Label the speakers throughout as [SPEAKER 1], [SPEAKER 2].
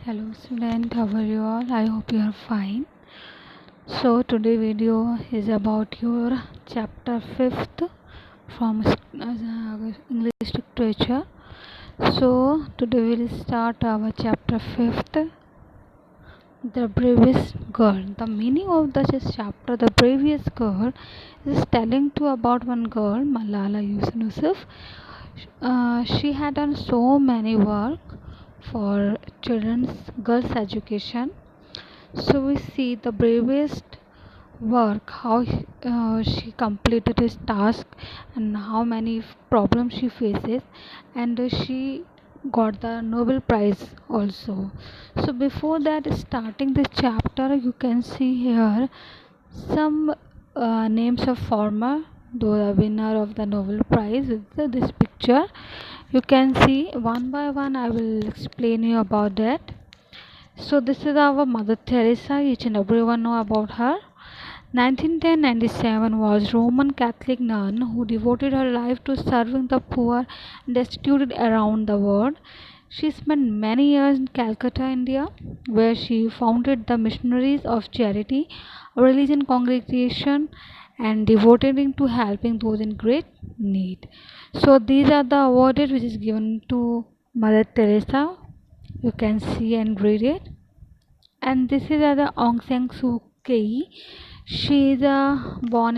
[SPEAKER 1] Hello student, how are you all? I hope you are fine. So today video is about your chapter 5th from English literature. So today we will start our chapter 5th, the bravest girl. The meaning of this chapter, the bravest girl, is telling to about one girl, Malala Yousafzai. She had done so many work for children's girls education. So we see the bravest work, how she completed his task and how many problems she faces, and she got the Nobel Prize also. So before that, starting this chapter, you can see here some names of former the winner of the Nobel Prize with this picture. You can see one by one. I will explain you about that. So this is our Mother Teresa. Each and everyone know about her. 1910-97 was Roman Catholic nun who devoted her life to serving the poor and destitute around the world. She spent many years in Calcutta, India, where she founded the Missionaries of Charity, a religion congregation, and devoted to helping those in great need. So these are the awards which is given to Mother Teresa. You can see and read it. And this is the Aung San Suu Kyi. She is born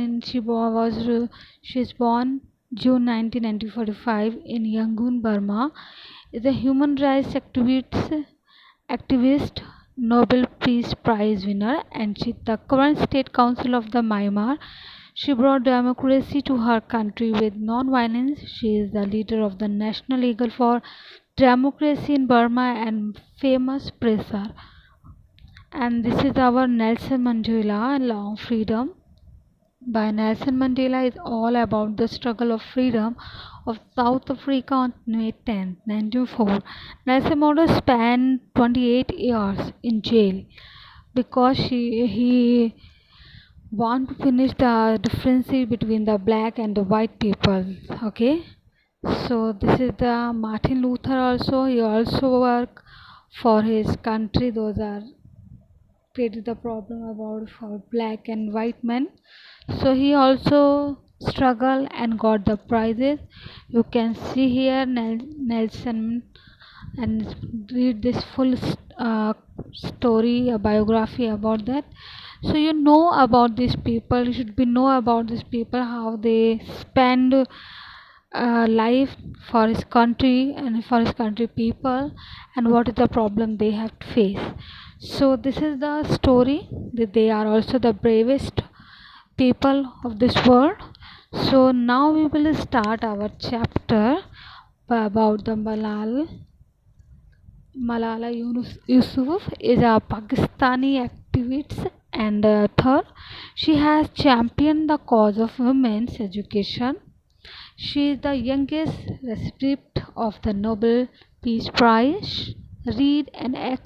[SPEAKER 1] June 1945 in Yangon, Burma. Is a human rights activist, Nobel Peace Prize winner, and she the current state council of the Myanmar. She brought democracy to her country with non-violence. She is the leader of the National League for Democracy in Burma and famous presser. And this is our Nelson Mandela Long Freedom by Nelson Mandela is all about the struggle of freedom of South Africa on May 10, 1904. Nelson Mandela spent 28 years in jail because he want to finish the difference between the black and the white people. Okay, so this is the Martin Luther also. He also work for his country. Those are created the problem about for black and white men. So he also struggled and got the prizes. You can see here Nelson and read this full story, a biography about that. So you know about these people. You should be know about these people, how they spend life for his country and for his country people, and what is the problem they have to face. So this is the story that they are also the bravest people of this world. So now we will start our chapter about the Malala Yousafzai is a Pakistani activist and author. She has championed the cause of women's education. She is the youngest recipient of the Nobel Peace Prize. Read an uh,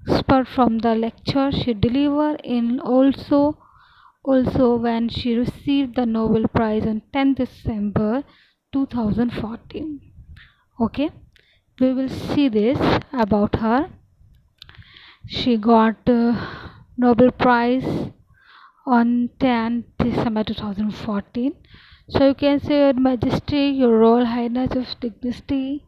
[SPEAKER 1] expert from the lecture she delivered in also when she received the Nobel Prize on 10 December 2014. Okay, we will see this about her. She got Nobel Prize on 10 December 2014. So you can say Your Majesty, Your Royal Highness of Dignity,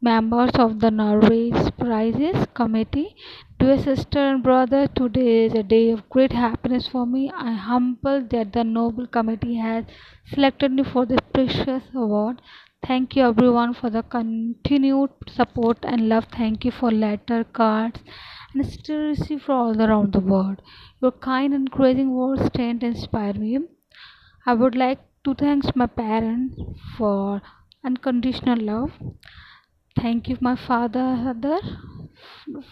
[SPEAKER 1] members of the Norway's Prizes Committee, dear sister and brother, today is a day of great happiness for me. I am humbled that the Nobel Committee has selected me for this precious award. Thank you everyone for the continued support and love. Thank you for letter, cards, and still receive from all around the world. Your kind and encouraging words strengthen and inspire me. I would like to thank my parents for unconditional love. Thank you, my father,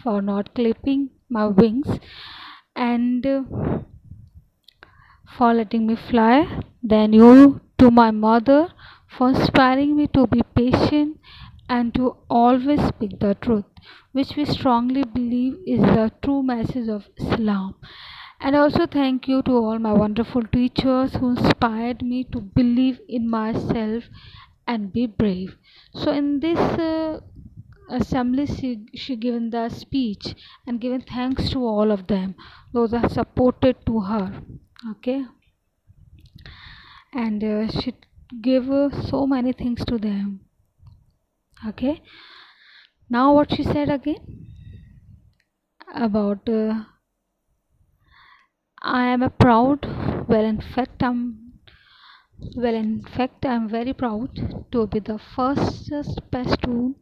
[SPEAKER 1] for not clipping my wings and for letting me fly. Then you to my mother for inspiring me to be patient and to always speak the truth, which we strongly believe is the true message of Islam. And also thank you to all my wonderful teachers who inspired me to believe in myself and be brave. So in this assembly, she given the speech and given thanks to all of them, those are supported to her. Okay, and she gave so many things to them. Okay, now what she said again about I am a proud, well in fact I'm very proud to be the first Pashtun,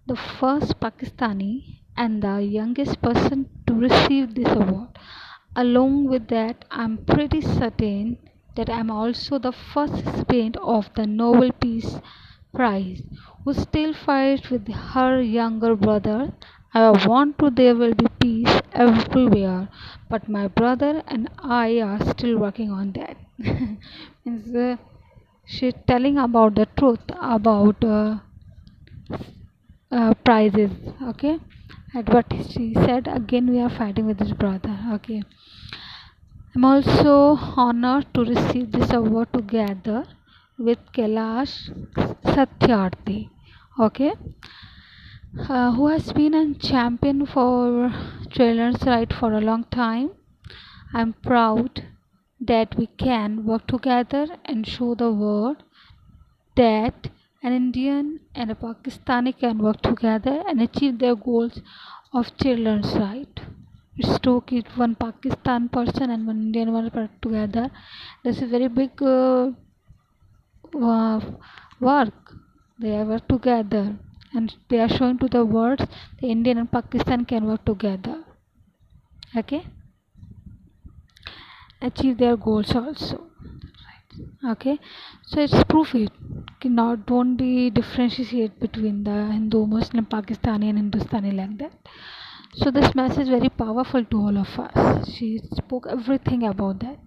[SPEAKER 1] the first Pakistani, and the youngest person to receive this award. Along with that, I'm pretty certain that I'm also the first recipient of the Nobel Peace Prize who still fights with her younger brother. I want to there will be peace everywhere, but my brother and I are still working on that. Means, she's telling about the truth about prizes. Okay, and what she said again, we are fighting with his brother. Okay, I'm also honored to receive this award together with Kailash Satyarthi. Okay, who has been a champion for children's rights for a long time. I'm proud that we can work together and show the world that an Indian and a Pakistani can work together and achieve their goals of children's right. It's two kids, one Pakistan person and one Indian one together. That's a very big uh, work. They work together and they are showing to the world the Indian and Pakistan can work together. Okay, achieve their goals also. Okay, so it's proof it cannot don't be differentiate between the Hindu, Muslim, Pakistani and Hindustani like that. So this message is very powerful to all of us. She spoke everything about that.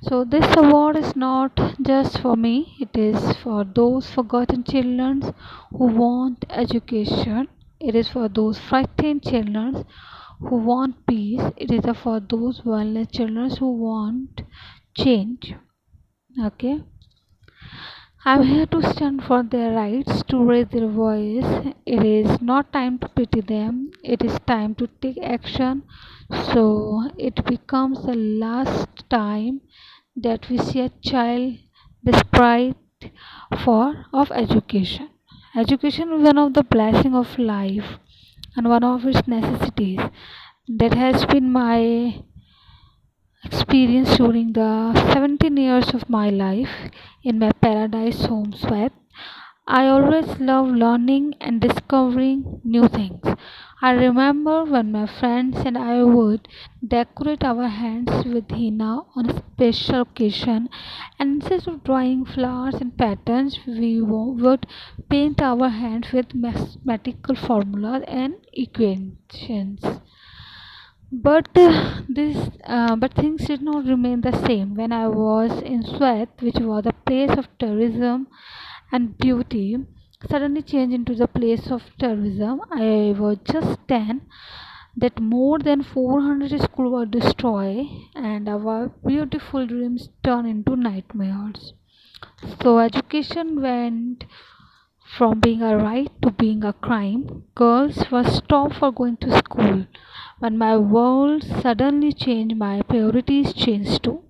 [SPEAKER 1] So this award is not just for me, it is for those forgotten children who want education. It is for those frightened children who want peace. It is for those violent children who want change. Okay, I'm here to stand for their rights, to raise their voice. It is not time to pity them, it is time to take action. So it becomes the last time that we see a child deprived for of education. Education is one of the blessing of life and one of its necessities. That has been my experience during the 17 years of my life in my paradise home Swat. I always love learning and discovering new things. I remember when my friends and I would decorate our hands with henna on a special occasion, and instead of drawing flowers and patterns, we would paint our hands with mathematical formulas and equations. But things did not remain the same when I was in Swat, which was a place of tourism and beauty. Suddenly changed into the place of tourism. I was just 10. That more than 400 schools were destroyed, and our beautiful dreams turned into nightmares. So education went from being a right to being a crime. Girls were stopped for going to school. When my world suddenly changed, my priorities changed too.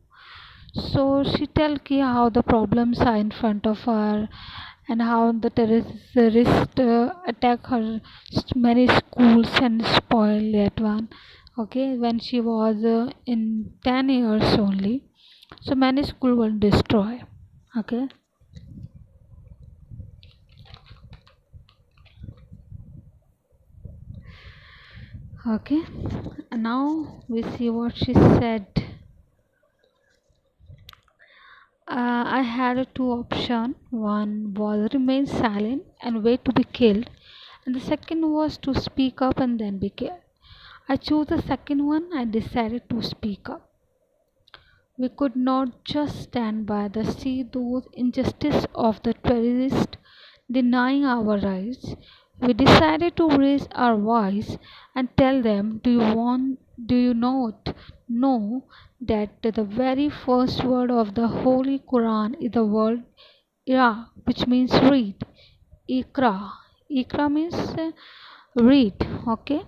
[SPEAKER 1] So she tell Ki how the problems are in front of her and how the terrorist attack her many schools and spoil that one. Okay, when she was in 10 years only, so many schools were destroyed. Okay. Okay, and now we see what she said. I had two options. One was remain silent and wait to be killed, and the second was to speak up and then be killed. I chose the second one. I decided to speak up. We could not just stand by the see those injustice of the terrorists denying our rights. We decided to raise our voice and tell them, do you not know that the very first word of the Holy Quran is the word Ira, which means read. Ikra. Ikra means read. Okay.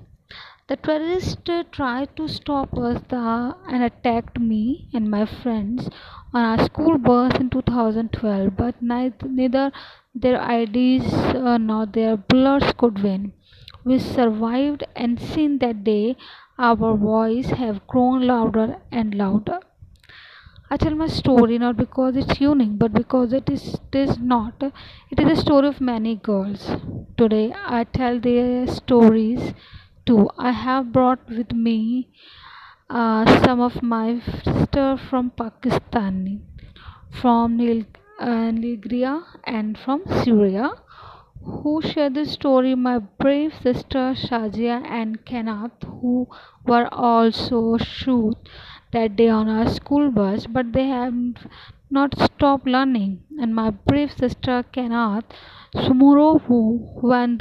[SPEAKER 1] The terrorists tried to stop us and attacked me and my friends on our school bus in 2012, but neither their IDs nor their bullets could win. We survived, and since that day, our voices have grown louder and louder. I tell my story not because it's unique, but because it is not. It is a story of many girls. Today, I tell their stories too. I have brought with me some of my sister from Pakistan, from Nigeria, and from Syria, who share the story. My brave sister Shazia and Kenneth, who were also shot that day on our school bus, but they have not stopped learning. And my brave sister Kenneth Sumuro, who went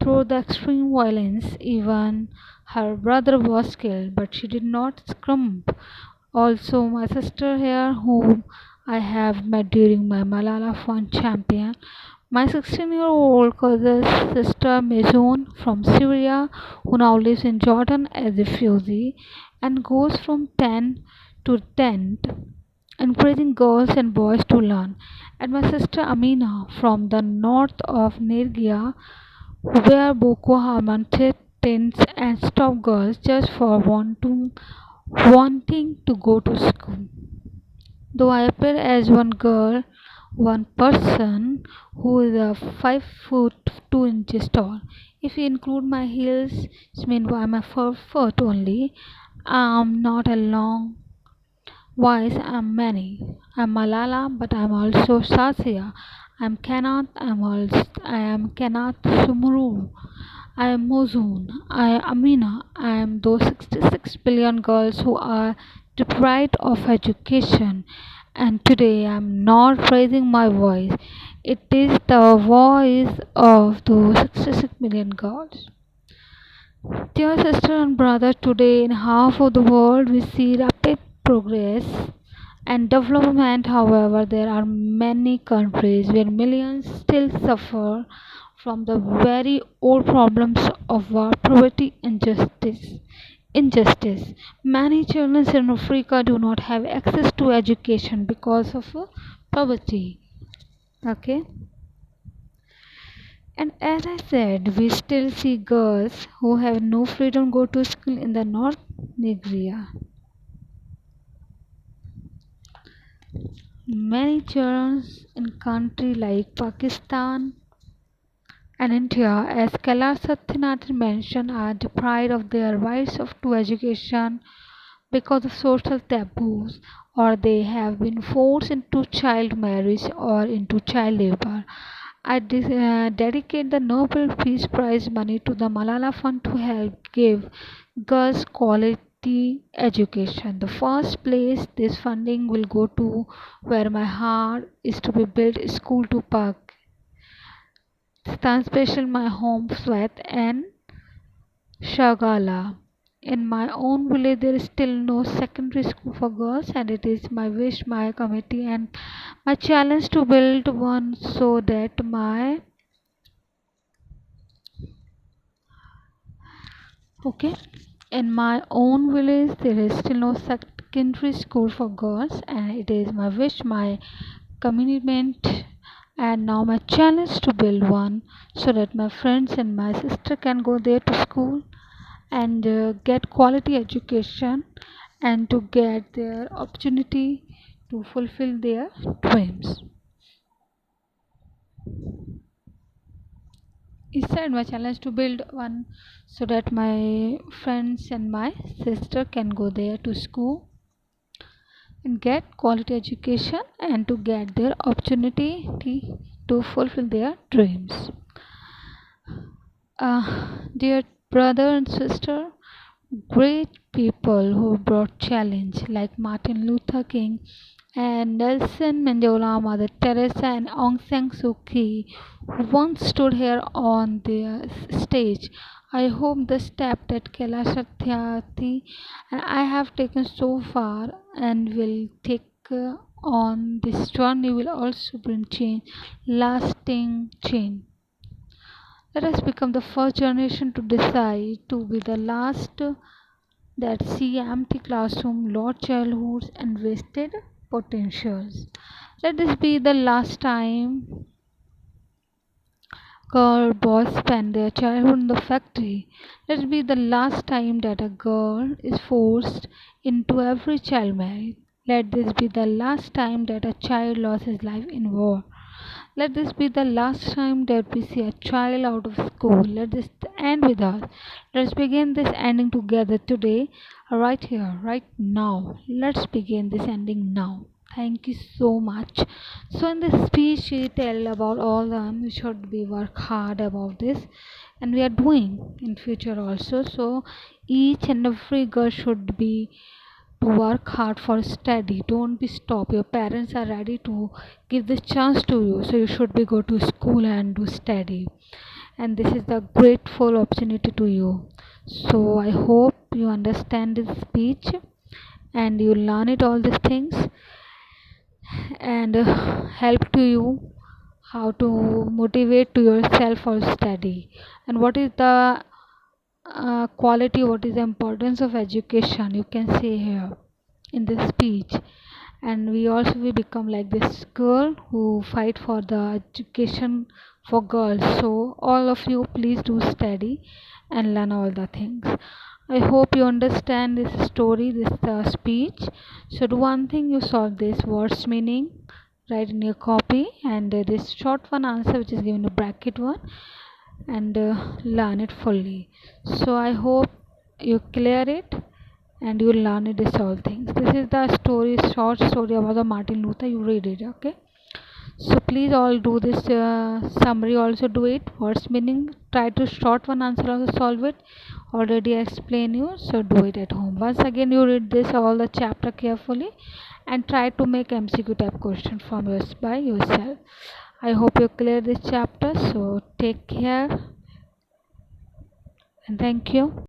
[SPEAKER 1] through the extreme violence, even her brother was killed, but she did not succumb. Also, my sister here, whom I have met during my Malala Fund champion, my 16-year-old cousin sister Mezun from Syria, who now lives in Jordan as a refugee and goes from 10 to 10, encouraging girls and boys to learn. And my sister Amina from the north of Nigeria, where Boko Haram threatens and stop girls just for wanting to go to school. Though I appear as one girl, one person who is a 5 foot 2 inches tall. If you include my heels, it's mean by my 4 foot only. I'm not a long voice, I'm many. I'm Malala, but I'm also Sasya. I am Kanath Sumuru. I am Mozun. I am Amina. I am those 66 billion girls who are deprived of education. And today I am not raising my voice. It is the voice of those 66 million girls. Dear sister and brother, today in half of the world we see rapid progress and development. However, there are many countries where millions still suffer from the very old problems of war, poverty, and injustice. Many children in Africa do not have access to education because of poverty. Okay, and as I said, we still see girls who have no freedom go to school in the North Nigeria. Many children in countries like Pakistan and India, as Kailash Satyarthi mentioned, are deprived of their rights to education because of social taboos, or they have been forced into child marriage or into child labor. I dedicate the Nobel Peace Prize money to the Malala Fund to help give girls quality education. The first place this funding will go to, where my heart is to be built, school to park. Stand special my home Swat and Shagala. In my own village, there is still no secondary school for girls, and it is my wish, my committee, and my challenge to build one so that my okay. In my own village, there is still no secondary school for girls, and it is my wish, my commitment, and now my challenge to build one so that my friends and my sister can go there to school and get quality education and to get their opportunity to fulfill their dreams. Instead, my challenge to build one so that my friends and my sister can go there to school and get quality education and to get their opportunity to fulfill their dreams. Dear brother and sister, great people who brought challenge like Martin Luther King and Nelson Mandela, Mother Teresa, and Aung San Suu Kyi, who once stood here on the stage. I hope the step that Kailash Satyarthi and I have taken so far and will take On this journey will also bring change, lasting change. Let us become the first generation to decide to be the last that see empty classroom, lost childhoods, and wasted potentials. Let this be the last time girl boys spend their childhood in the factory. Let it be the last time that a girl is forced into every child marriage. Let this be the last time that a child lost his life in war. Let this be the last time that we see a child out of school. Let this end with us. Let's begin this ending together today, right here, right now. Let's begin this ending now. Thank you so much. So in this speech, she tell about all them we should be work hard about this, and we are doing in future also. So each and every girl should be to work hard for study. Don't be stop. Your parents are ready to give this chance to you, so you should be go to school and do study. And this is the grateful opportunity to you. So I hope you understand this speech and you learn it all these things and help to you how to motivate to yourself for study and what is the quality, what is the importance of education you can say here in this speech. And we also will become like this girl who fight for the education for girls. So all of you please do study and learn all the things. I hope you understand this story, this speech. So do one thing, you solve this words meaning, write in your copy, and this short one answer which is given a bracket one, and learn it fully. So I hope you clear it and you learn it this all things. This is the story, short story about the Martin Luther. You read it, okay? So please all do this summary, also do it, words meaning, try to short one answer also solve it. Already explain you, so do it at home. Once again you read this all the chapter carefully and try to make MCQ type question from yours by yourself. I hope you clear this chapter. So take care and thank you.